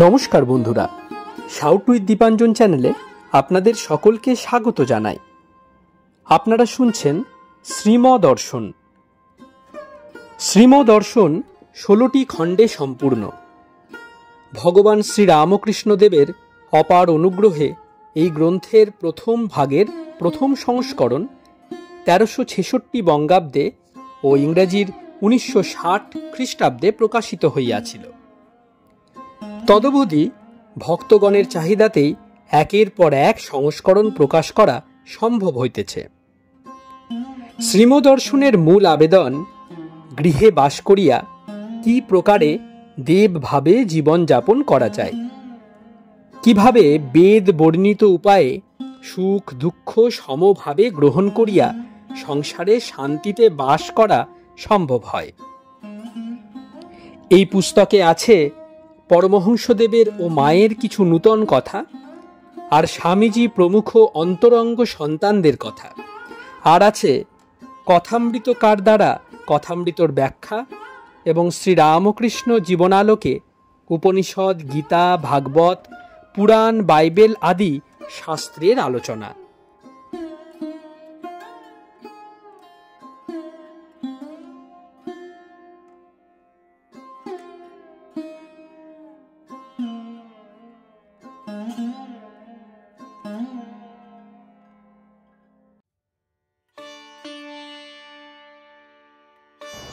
নমস্কার বন্ধুরা, shout with Dipanjan চ্যানেলে আপনাদের সকলকে স্বাগত জানাই। আপনারা শুনছেন শ্রীমদর্শন। শ্রীমদর্শন 16টি খণ্ডে সম্পূর্ণ। ভগবান শ্রীরামকৃষ্ণদেবের অপার অনুগ্রহে এই গ্রন্থের প্রথম ভাগের প্রথম সংস্করণ 1366 বঙ্গাব্দে ও ইংরেজির 1960 খ্রিস্টাব্দে প্রকাশিত হইয়াছিল। তদবধি ভক্তগণের চাহিদাতেই একের পর এক সংস্করণ প্রকাশ করা সম্ভব হইতেছে। শ্রীমদর্শনের মূল আবেদন, গৃহে বাস করিয়া কি প্রকারে দেবভাবে জীবনযাপন করা যায়, কিভাবে বেদ বর্ণিত উপায়ে সুখ দুঃখ সমভাবে গ্রহণ করিয়া সংসারে শান্তিতে বাস করা সম্ভব হয়। এই পুস্তকে আছে পরমহংসদেবের ও মায়ের কিছু নূতন কথা, আর স্বামীজি প্রমুখ অন্তরঙ্গ সন্তানদের কথা, আর আছে কথামৃতকার দ্বারা কথামৃতর ব্যাখ্যা এবং শ্রীরামকৃষ্ণ জীবনালোকে উপনিষদ, গীতা, ভাগবত, পুরাণ, বাইবেল আদি শাস্ত্রের আলোচনা।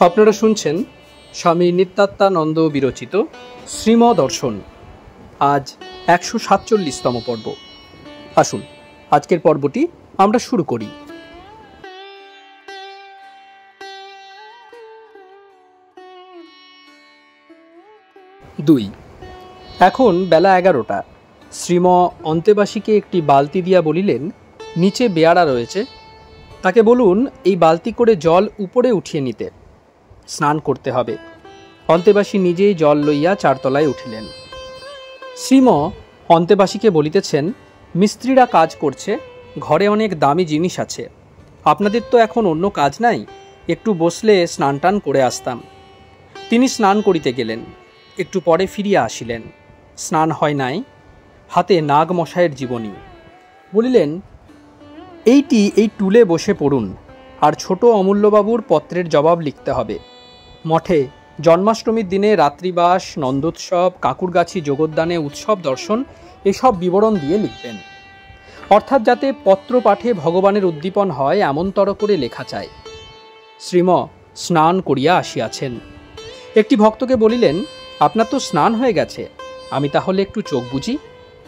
আপনারা শুনছেন স্বামী নিত্যাত্মানন্দ বিরচিত শ্রীমদর্শন, আজ 147তম পর্ব। আসুন আজকের পর্বটি আমরা শুরু করি। 2। এখন বেলা 11টা। শ্রীম অন্তেবাসীকে একটি বালতি দিয়া বলিলেন, নিচে বেয়ারা রয়েছে, তাকে বলুন এই বালতি করে জল উপরে উঠিয়ে নিতে, স্নান করতে হবে। অন্তেবাসী নিজেই জল লইয়া 4 তলায় উঠিলেন। শ্রীম অন্তেবাসীকে বলিতেছেন, মিস্ত্রিরা কাজ করছে, ঘরে অনেক দামি জিনিস আছে, আপনাদের তো এখন অন্য কাজ নাই, একটু বসলে স্নান টান করে আসতাম। তিনি স্নান করিতে গেলেন, একটু পরে ফিরিয়া আসিলেন। স্নান হয় নাই, হাতে নাগ মশায়ের জীবনী। বলিলেন, এই টুলে বসে পড়ুন, আর ছোট অমূল্যবাবুর পত্রের জবাব লিখতে হবে। মঠে জন্মাষ্টমীর দিনে রাত্রিবাস, নন্দোৎসব, কাকুরগাছি যোগদানে উৎসব দর্শন এসব বিবরণ দিয়ে লিখবেন। অর্থাৎ যাতে পত্র পাঠে ভগবানের উদ্দীপন হয় এমনতর করে লেখা চাই। শ্রীম স্নান করিয়া আসিয়াছেন। একটি ভক্তকে বলিলেন, আপনার তো স্নান হয়ে গেছে, আমি তাহলে একটু চোখ বুঝি,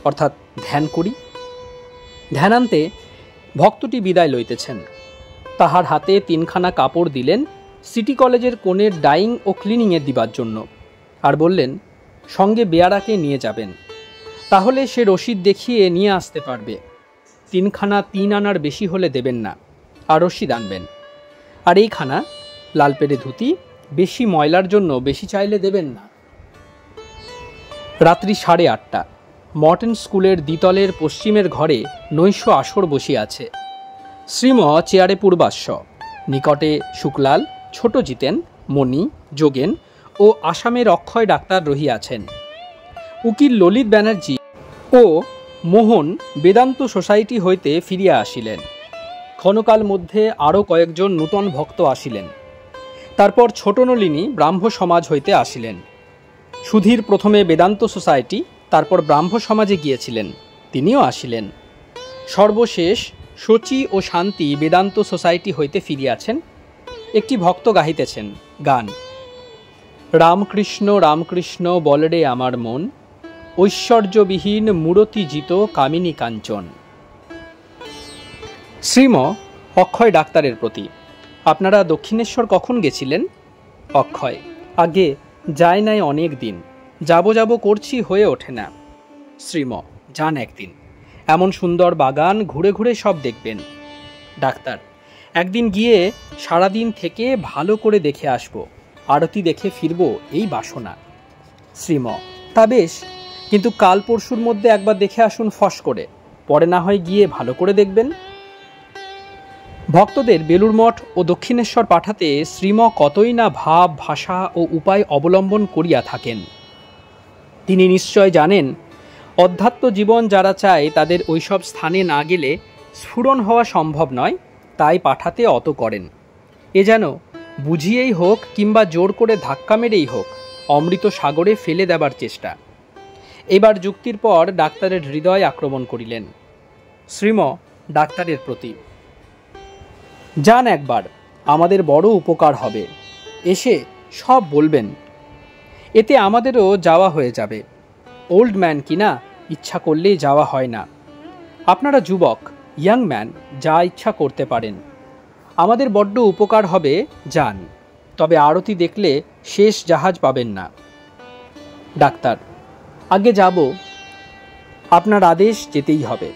অর্থাৎ ধ্যান করি। ধ্যানান্তে ভক্তটি বিদায় লইতেছেন। তাহার হাতে 3খানা কাপড় দিলেন সিটি কলেজের কোণের ডাইং ও ক্লিনিংয়ের দিবার জন্য, আর বললেন সঙ্গে বেয়ারাকে নিয়ে যাবেন, তাহলে সে রসিদ দেখিয়ে নিয়ে আসতে পারবে। 3খানা 3 আনার বেশি হলে দেবেন না, আর রসিদ আনবেন। আর এইখানা লালপেড়ে ধুতি, বেশি ময়লার জন্য বেশি চাইলে দেবেন না। রাত্রি 8:30। মর্টন স্কুলের দ্বিতলের পশ্চিমের ঘরে নৈশ আসর বসিয়াছে। শ্রীম চেয়ারে পূর্বাশ্ব, নিকটে শুক্লাল, ছোট জিতেন, মণি, যোগেন ও আসামের অক্ষয় ডাক্তার রহিয়াছেন। উকিল ললিত ব্যানার্জি ও মোহন বেদান্ত সোসাইটি হইতে ফিরিয়া আসিলেন। ক্ষণকাল মধ্যে আরও কয়েকজন নূতন ভক্ত আসিলেন। তারপর ছোট নলিনী ব্রাহ্ম সমাজ হইতে আসিলেন। সুধীর প্রথমে বেদান্ত সোসাইটি, তারপর ব্রাহ্ম সমাজে গিয়েছিলেন, তিনিও আসিলেন। সর্বশেষ শচী ও শান্তি বেদান্ত সোসাইটি হইতে ফিরিয়াছেন। একটি ভক্ত গাহিতেছেন গান, রামকৃষ্ণ রামকৃষ্ণ বলরে আমার মন, ঐশ্বর্যবিহীন মূরতিজিত কামিনী কাঞ্চন। শ্রীম অক্ষয় ডাক্তারের প্রতি, আপনারা দক্ষিণেশ্বর কখন গেছিলেন? অক্ষয়, আগে যায় নাই অনেক দিন, যাব করছি, হয়ে ওঠে না। শ্রীম, যান একদিন, এমন সুন্দর বাগান, ঘুরে ঘুরে সব দেখবেন। ডাক্তার, একদিন গিয়ে সারাদিন থেকে ভালো করে দেখে আসব, আরতি দেখে ফিরব, এই বাসনা। শ্রীম, তা বেশ, কিন্তু কাল পরশুর মধ্যে একবার দেখে আসুন ফস করে, পরে না হয় গিয়ে ভালো করে দেখবেন। ভক্তদের বেলুর মঠ ও দক্ষিণেশ্বর পাঠাতে শ্রীম কতই না ভাব, ভাষা ও উপায় অবলম্বন করিয়া থাকেন। তিনি নিশ্চয় জানেন অধ্যাত্ম জীবন যারা চায় তাদের ওইসব স্থানে না গেলে স্ফুরণ হওয়া সম্ভব নয়, তাই পাঠাতে অত করেন। এ যেন বুঝিয়েই হোক কিংবা জোর করে ধাক্কা মেরেই হোক অমৃত সাগরে ফেলে দেবার চেষ্টা। এবার যুক্তির পর ডাক্তারের হৃদয় আক্রমণ করিলেন। শ্রীম ডাক্তারের প্রতি, যান একবার, আমাদের বড় উপকার হবে, এসে সব বলবেন, এতে আমাদেরও যাওয়া হয়ে যাবে। ওল্ড ম্যান কিনা, ইচ্ছা করলেই যাওয়া হয় না। আপনারা যুবক, ইয়াং ম্যান, যা ইচ্ছা করতে পারেন। আমাদের বড্ড উপকার হবে, যান। তবে আরতি দেখলে শেষ জাহাজ পাবেন না। ডাক্তার, আগে যাব। আপনার আদেশ, যেতেই হবে।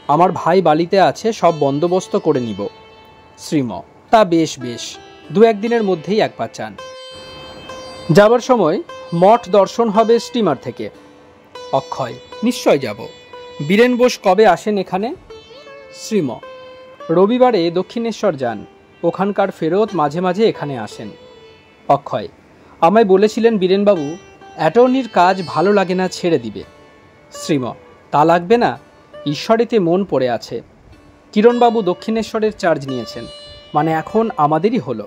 আমার ভাই বালিতে আছে, সব বন্দোবস্ত করে নিব। শ্রীম, তা বেশ বেশ, 2-1 দিনের মধ্যেই একবার চান। যাবার সময় মঠ দর্শন হবে স্টিমার থেকে। অক্ষয়, নিশ্চয় যাব। বীরেন বোস কবে আসেন এখানে? শ্রীম, রবিবারে দক্ষিণেশ্বর যান, ওখানকার ফেরত মাঝে মাঝে এখানে আসেন। অক্ষয়, আমায় বলেছিলেন বীরেনবাবু অ্যাটর্নির কাজ ভালো লাগে না, ছেড়ে দিবে। শ্রীম, তা লাগবে না, ঈশ্বরেতে মন পড়ে আছে। কিরণবাবু দক্ষিণেশ্বরের চার্জ নিয়েছেন, মানে এখন আমাদেরই হলো।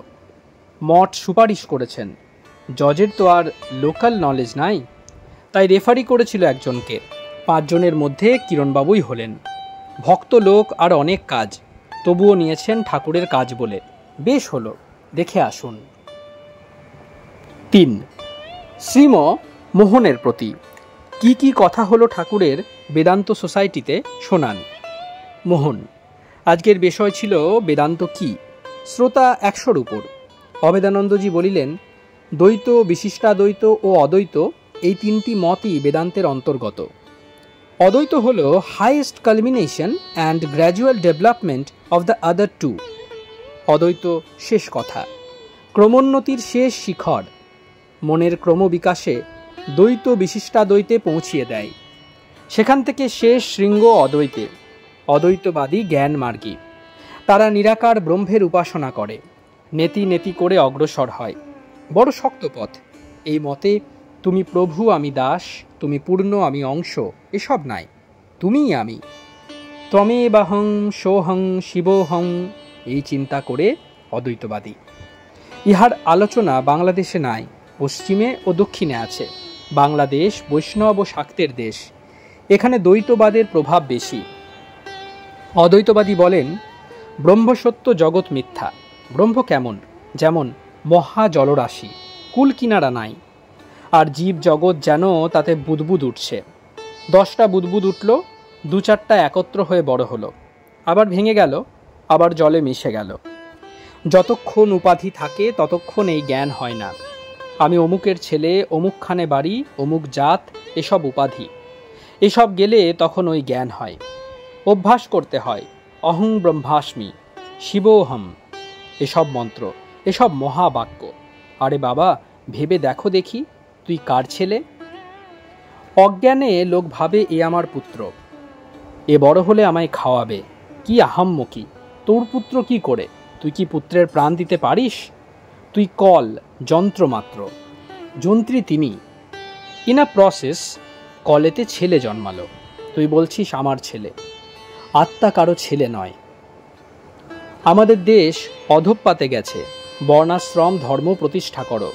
মঠ সুপারিশ করেছেন, জজের তো আর লোকাল নলেজ নাই, তাই রেফারি করেছিল একজনকে। 5 জনের মধ্যে কিরণবাবুই হলেন। ভক্ত লোক আর অনেক কাজ, তবুও নিয়েছেন ঠাকুরের কাজ বলে। বেশ হলো, দেখে আসুন। 3. শ্রীম মোহনের প্রতি, কি কি কথা হলো ঠাকুরের বেদান্ত সোসাইটিতে, শোনান। মোহন, আজকের বিষয় ছিল বেদান্ত কি। শ্রোতা 100-র উপর। অবেদানন্দজি বলিলেন, দ্বৈত, বিশিষ্টাদ্বৈত ও অদ্বৈত, এই 3টি মতই বেদান্তের অন্তর্গত। অদ্বৈত হল highest culmination and gradual development of the other 2। অদ্বৈত শেষ কথা, ক্রমোন্নতির শেষ শিখর। মনের ক্রমবিকাশে দ্বৈত বিশিষ্টাদ্বৈতে পৌঁছিয়ে দেয়। সেখান থেকে শেষ শৃঙ্গ অদ্বৈতে। অদ্বৈতবাদী জ্ঞান মার্গী, তারা নিরাকার ব্রহ্মের উপাসনা করে, নেতি নেতি করে অগ্রসর হয়। বড় শক্ত পথ। এই মতে তুমি প্রভু, আমি দাস, তুমি পূর্ণ, আমি অংশ, এসব নাই, তুমিই আমি। ত্বমেবাহং সোহং শিবোহং, এই চিন্তা করে অদ্বৈতবাদী। ইহার আলোচনা বাংলাদেশে নাই, পশ্চিমে ও দক্ষিণে আছে। বাংলাদেশ বৈষ্ণব ও শাক্তের দেশ, এখানে দ্বৈতবাদের প্রভাব বেশি। অদ্বৈতবাদী বলেন, ব্রহ্মসত্য, জগৎ মিথ্যা। ব্রহ্ম কেমন? যেমন মহা জলরাশি, কুল কিনারা নাই, আর জীব জগৎ যেন তাতে বুদবুদ উঠছে। 10টা বুদবুদ উঠল, 2-4টা একত্র হয়ে বড় হলো, আবার ভেঙে গেল, আবার জলে মিশে গেল। যতক্ষণ উপাধি থাকে ততক্ষণ এই জ্ঞান হয় না। আমি অমুকের ছেলে, অমুকখানে বাড়ি, অমুক জাত, এসব উপাধি। এসব গেলে তখন ওই জ্ঞান হয়। অভ্যাস করতে হয়। অহং ব্রহ্মাস্মি, শিবোহম, এসব মন্ত্র, এসব মহাবাক্য। আরে বাবা, ভেবে দেখো দেখি, তুই কার ছেলে? অজ্ঞানে লোক ভাবে এ আমার পুত্র, এ বড় হলে আমায় খাওয়াবে। কি আহাম্মকি, তোর পুত্র কি করে? তুই কি পুত্রের প্রাণ দিতে পারিস? তুই কল, যন্ত্র মাত্র, যন্ত্রী তিনি। ইন আ প্রসেস কলেতে ছেলে জন্মালো, তুই বলছিস আমার ছেলে। আত্মা কারো ছেলে নয়। আমাদের দেশ অধঃপাতে গেছে। বর্ণাশ্রম ধর্ম প্রতিষ্ঠা করো।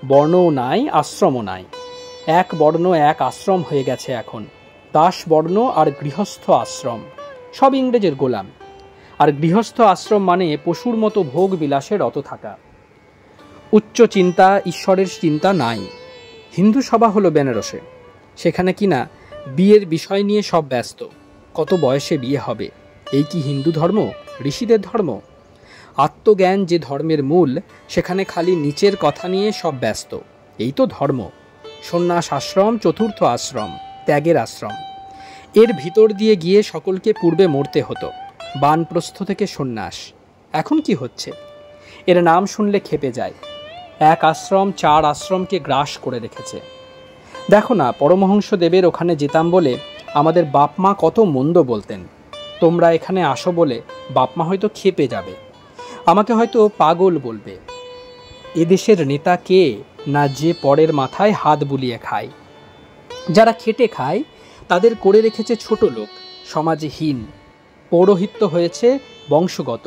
বর্ণও নাই, আশ্রমও নাই, এক বর্ণ এক আশ্রম হয়ে গেছে এখন। দাস বর্ণ আর গৃহস্থ আশ্রম, সব ইংরেজের গোলাম। আর গৃহস্থ আশ্রম মানে পশুর মতো ভোগ বিলাসে রত থাকা। উচ্চ চিন্তা, ঈশ্বরের চিন্তা নাই। হিন্দু সভা হলো বেনারসে, সেখানে কিনা বিয়ের বিষয় নিয়ে সব ব্যস্ত। কত বয়সে বিয়ে হবে, এই কি হিন্দু ধর্ম, ঋষিদের ধর্ম? আত্মজ্ঞান যে ধর্মের মূল, সেখানে খালি নিচের কথা নিয়ে সব ব্যস্ত। এই তো ধর্ম। সন্ন্যাস আশ্রম, চতুর্থ আশ্রম, ত্যাগের আশ্রম। এর ভিতর দিয়ে গিয়ে সকলকে পূর্বে মরতে হতো। বানপ্রস্থ থেকে সন্ন্যাস। এখন কি হচ্ছে? এর নাম শুনলে খেপে যায়। এক আশ্রম 4 আশ্রমকে গ্রাস করে রেখেছে। দেখো না, পরমহংসদেবের ওখানে যেতাম বলে আমাদের বাপমা কত মন্দ বলতেন। তোমরা এখানে আসো বলে বাপমা হয়তো খেপে যাবে, আমাকে হয়তো পাগল বলবে। এদেশের নেতা কে না যে পরের মাথায় হাত বুলিয়ে খায়? যারা খেটে খায় তাদের করে রেখেছে ছোট লোক, সমাজে হীন। পৌরোহিত্য হয়েছে বংশগত,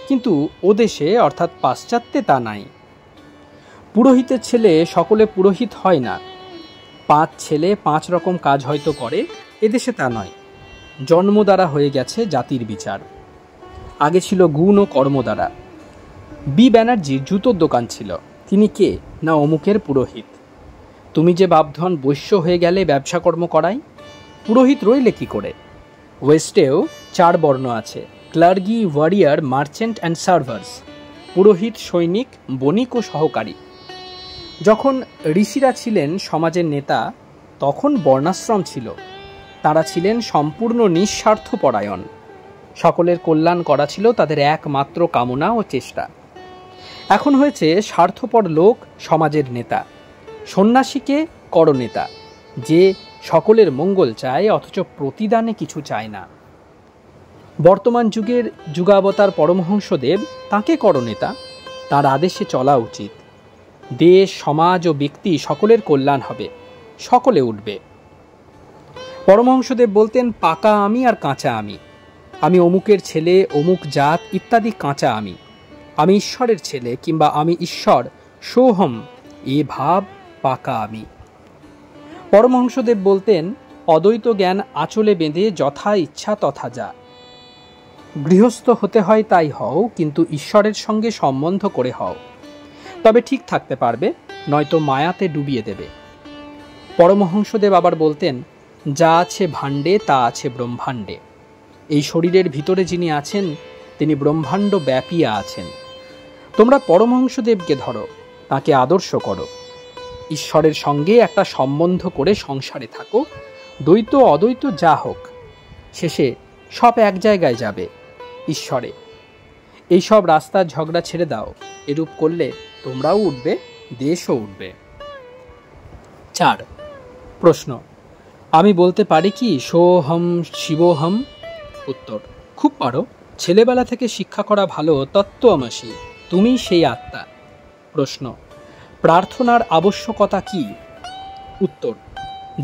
কিন্তু ও দেশে অর্থাৎ পাশ্চাত্যে তা নাই। পুরোহিতের ছেলে সকলে পুরোহিত হয় না। 5 ছেলে 5 রকম কাজ হয়তো করে, এদেশে তা নয়। জন্ম দ্বারা হয়ে গেছে জাতির বিচার। আগে ছিল গুণ ও কর্ম দ্বারা। বি ব্যানার্জির জুতোর দোকান ছিল, তিনি কে না অমুকের পুরোহিত। তুমি যে বাপধন বৈশ্য হয়ে গেলে ব্যবসা কর্ম করাই, পুরোহিত রইলে কি করে? ওয়েস্টেও 4 বর্ণ আছে, ক্লার্গি, ওয়ারিয়ার, মার্চেন্ট অ্যান্ড সার্ভার্স। পুরোহিত, সৈনিক, বণিক ও সহকারী। যখন ঋষিরা ছিলেন সমাজের নেতা, তখন বর্ণাশ্রম ছিল। তারা ছিলেন সম্পূর্ণ নিঃস্বার্থপরায়ণ। সকলের কল্যাণ করা ছিল তাদের একমাত্র কামনা ও চেষ্টা। এখন হয়েছে স্বার্থপর লোক সমাজের নেতা, সন্ন্যাসীকে করনেতা, যে সকলের মঙ্গল চায় অথচ প্রতিদানে কিছু চায় না। বর্তমান যুগের যুগাবতার পরমহংসদেব তাঁকে করনেতা, তার আদেশে চলা উচিত। দেশ, সমাজ ও ব্যক্তি সকলের কল্যাণ হবে, সকলে উঠবে। পরমহংসদেব বলতেন, পাকা আমি আর কাঁচা আমি। আমি অমুকের ছেলে, অমুক জাত ইত্যাদি কাঁচা আমি। আমি ঈশ্বরের ছেলে কিংবা আমি ঈশ্বর, সোহম, এ ভাব পাকা আমি। পরমহংসদেব বলতেন, অদ্বৈত জ্ঞান আঁচলে বেঁধে যথা ইচ্ছা তথা যা। গৃহস্থ হতে হয় তাই হও, কিন্তু ঈশ্বরের সঙ্গে সম্বন্ধ করে হও, তবে ঠিক থাকতে পারবে, নয়তো মায়াতে ডুবিয়ে দেবে। পরমহংসদেব আবার বলতেন, যা আছে ভাণ্ডে তা আছে ব্রহ্মাণ্ডে। এই শরীরের ভিতরে যিনি আছেন তিনি ব্রহ্মাণ্ড ব্যাপিয়া আছেন। তোমরা পরমহংসদেবকে ধরো, তাকে আদর্শ করো, ঈশ্বরের সঙ্গে একটা সম্বন্ধ করে সংসারে থাকো, দ্বৈত অদ্বৈত যা হোক, শেষে সব এক জায়গায় যাবে, ঈশ্বরে। এইসব রাস্তার ঝগড়া ছেড়ে দাও, এরূপ করলে তোমরাও উঠবে, দেশও উঠবে। 4 প্রশ্ন, আমি বলতে পারি কি সোহম শিবোহম? উত্তর, খুব পারো। ছেলেবেলা থেকে শিক্ষা করা ভালো তত্ত্বমসি, তুমি সেই আত্মা। প্রশ্ন, প্রার্থনার আবশ্যকতা কি? উত্তর,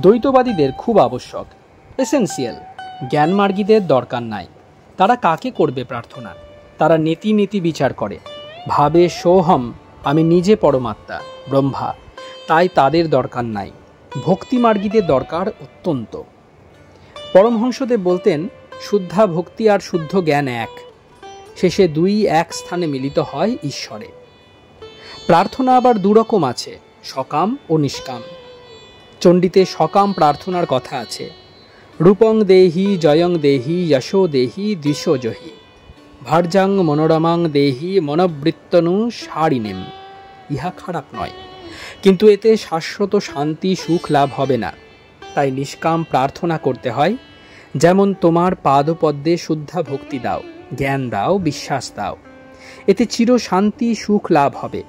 দ্বৈতবাদীদের খুব আবশ্যক, এসেন্সিয়াল। জ্ঞানমার্গীদের দরকার নাই। তারা কাকে করবে প্রার্থনা? তারা নীতি নীতি বিচার করে, ভাবে সোহম, আমি নিজে পরমাত্মা, ব্রহ্মা, তাই তাদের দরকার নাই। ভক্তিমার্গীদের দরকার অত্যন্ত। পরমহংসদেব বলতেন, শুদ্ধা ভক্তি আর শুদ্ধ জ্ঞান এক, শেষে দুই এক স্থানে মিলিত হয় ঈশ্বরে। প্রার্থনা আবার দুরকম আছে, সকাম ও নিষ্কাম। চণ্ডীতে সকাম প্রার্থনার কথা আছে, রূপং দেহি জয়ং দেহি যশো দেহি দিশো জহি ভার্যাং মনোরমাং দেহি মনবৃত্তনু সারিণীম। ইহা খারাপ নয়, কিন্তু এতে শাশ্বত শান্তি সুখ লাভ হবে না। তাই নিষ্কাম প্রার্থনা করতে হয়, যেমন তোমার পাদপদ্মে শুদ্ধা ভক্তি দাও, জ্ঞান দাও, বিশ্বাস দাও, এতে চির শান্তি সুখ লাভ হবে।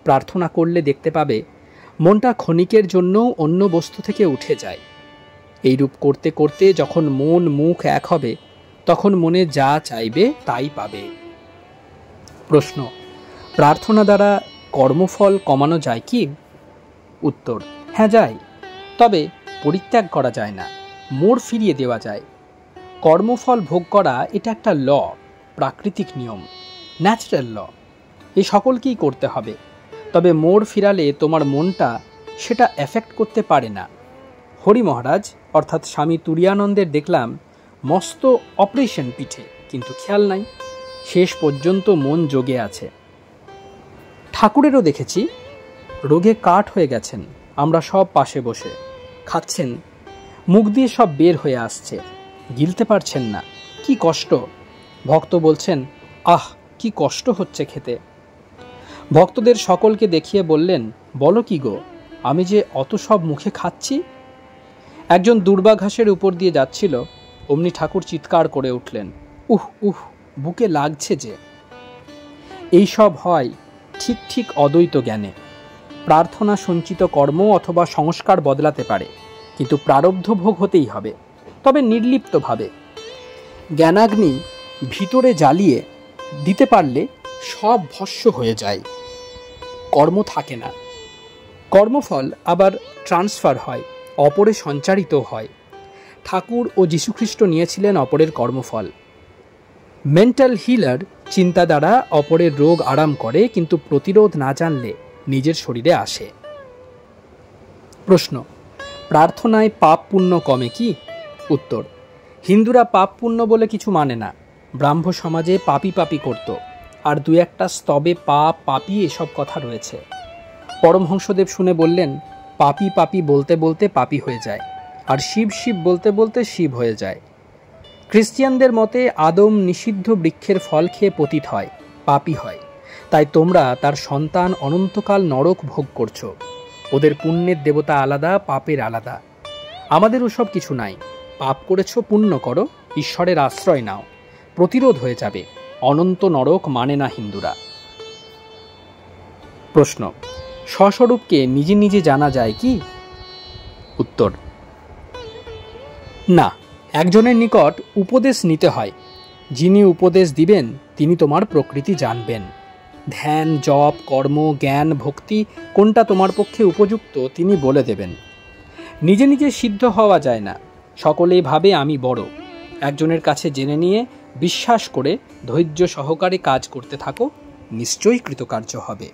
প্রার্থনা করলে দেখতে পাবে মনটা ক্ষণিকের জন্য অন্য বস্তু থেকে উঠে যায়। এইরূপ করতে করতে যখন মন মুখ এক হবে, তখন মনে যা চাইবে তাই পাবে। প্রশ্ন, প্রার্থনা দ্বারা কর্মফল কমানো যায় কি? উত্তর, হ্যাঁ যায়, তবে পরিত্যাগ করা যায় না, মোড় ফিরিয়ে দেওয়া যায়। কর্মফল ভোগ করা এটা একটা ল, প্রাকৃতিক নিয়ম, ন্যাচারাল ল, এ সকলকেই করতে হবে। তবে মোড় ফিরালে তোমার মনটা সেটা এফেক্ট করতে পারে না। হরি মহারাজ অর্থাৎ স্বামী তুরীয়ানন্দের দেখলাম মস্ত অপারেশন পিঠে, কিন্তু খেয়াল নাই, শেষ পর্যন্ত মন যোগে আছে। ঠাকুরেরও দেখেছি রোগে কাঠ হয়ে গেছেন, আমরা সব পাশে বসে খাচ্ছেন, মুখ দিয়ে সব বের হয়ে আসছে, গিলতে পারছেন না, কি কষ্ট। ভক্ত বলছেন, আহ কি কষ্ট হচ্ছে খেতে। ভক্তদের সকলকে দেখিয়ে বললেন, বলো কি গো, আমি যে অত সব মুখে খাচ্ছি। একজন দুর্বা ঘাসের উপর দিয়ে যাচ্ছিল, অমনি ঠাকুর চিৎকার করে উঠলেন, উহ উহ, বুকে লাগছে যে। এই সব হয় ঠিক ঠিক অদ্বৈত জ্ঞানে। প্রার্থনা সঞ্চিত কর্ম অথবা সংস্কার বদলাতে পারে, কিন্তু প্রারব্ধ ভোগ হতেই হবে, তবে নির্লিপ্তভাবে। জ্ঞানাগ্নি ভিতরে জ্বালিয়ে দিতে পারলে সব ভস্ম হয়ে যায়, কর্ম থাকে না। কর্মফল আবার ট্রান্সফার হয়, অপরে সঞ্চারিত হয়। ঠাকুর ও যীশুখ্রিস্ট নিয়েছিলেন অপরের কর্মফল। মেন্টাল হিলার চিন্তা দ্বারা অপরের রোগ আরাম করে, কিন্তু প্রতিরোধ না জানলে নিজের শরীরে আসে। প্রশ্ন, প্রার্থনায় পাপ পুণ্য কমে কি? উত্তর, হিন্দুরা পাপ পুণ্য বলে কিছু মানে না। ব্রাহ্ম সমাজে পাপি পাপি করত, আর দু একটা স্তবে পাপ পাপি এসব কথা রয়েছে। পরমহংসদেব শুনে বললেন, পাপি পাপি বলতে বলতে পাপি হয়ে যায়, আর শিব শিব বলতে বলতে শিব হয়ে যায়। খ্রিস্টিয়ানদের মতে আদম নিষিদ্ধ বৃক্ষের ফল খেয়ে পতিত হয়, পাপি হয়। তাই তোমরা তার সন্তান অনন্তকাল নরক ভোগ করছো। ওদের পুণ্যের দেবতা আলাদা, পাপের আলাদা। আমাদের ওসব কিছু নাই। পাপ করেছো, পুণ্য করো, ঈশ্বরের আশ্রয় নাও, প্রতিরোধ হয়ে যাবে। অনন্ত নরক মানে না হিন্দুরা। প্রশ্ন, স্বস্বরূপকে নিজে নিজে জানা যায় কি? উত্তর, না। একজনের নিকট উপদেশ নিতে হয়। যিনি উপদেশ দিবেন তিনি তোমার প্রকৃতি জানবেন। ধ্যান, জপ, কর্ম, জ্ঞান, ভক্তি কোনটা তোমার পক্ষে উপযুক্ত তিনি বলে দেবেন। নিজে নিজে সিদ্ধ হওয়া যায় না। সকলেই ভাবে আমি বড়। একজনের কাছে জেনে নিয়ে বিশ্বাস করে ধৈর্য সহকারে কাজ করতে থাকো, নিশ্চয়ই কৃতকার্য হবে।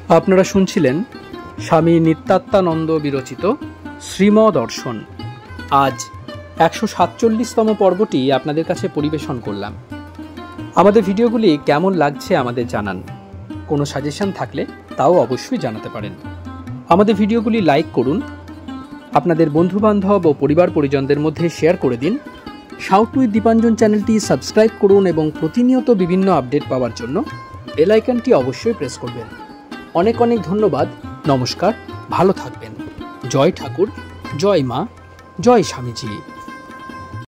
আপনারা শুনছিলেন স্বামী নিত্যাত্মানন্দ বিরচিত শ্রীমদর্শন। আজ 147তম পর্বটি আপনাদের কাছে পরিবেশন করলাম। আমাদের ভিডিওগুলি কেমন লাগছে আমাদের জানান। কোনো সাজেশন থাকলে তাও অবশ্যই জানাতে পারেন। আমাদের ভিডিওগুলি লাইক করুন, আপনাদের বন্ধুবান্ধব ও পরিবার পরিজনদের মধ্যে শেয়ার করে দিন। শাউট উইথ দীপাঞ্জন চ্যানেলটি সাবস্ক্রাইব করুন এবং প্রতিনিয়ত বিভিন্ন আপডেট পাওয়ার জন্য বেল আইকনটি অবশ্যই প্রেস করবেন। অনেক অনেক ধন্যবাদ। নমস্কার, ভালো থাকবেন। জয় ঠাকুর, জয় মা, জয় স্বামীজি।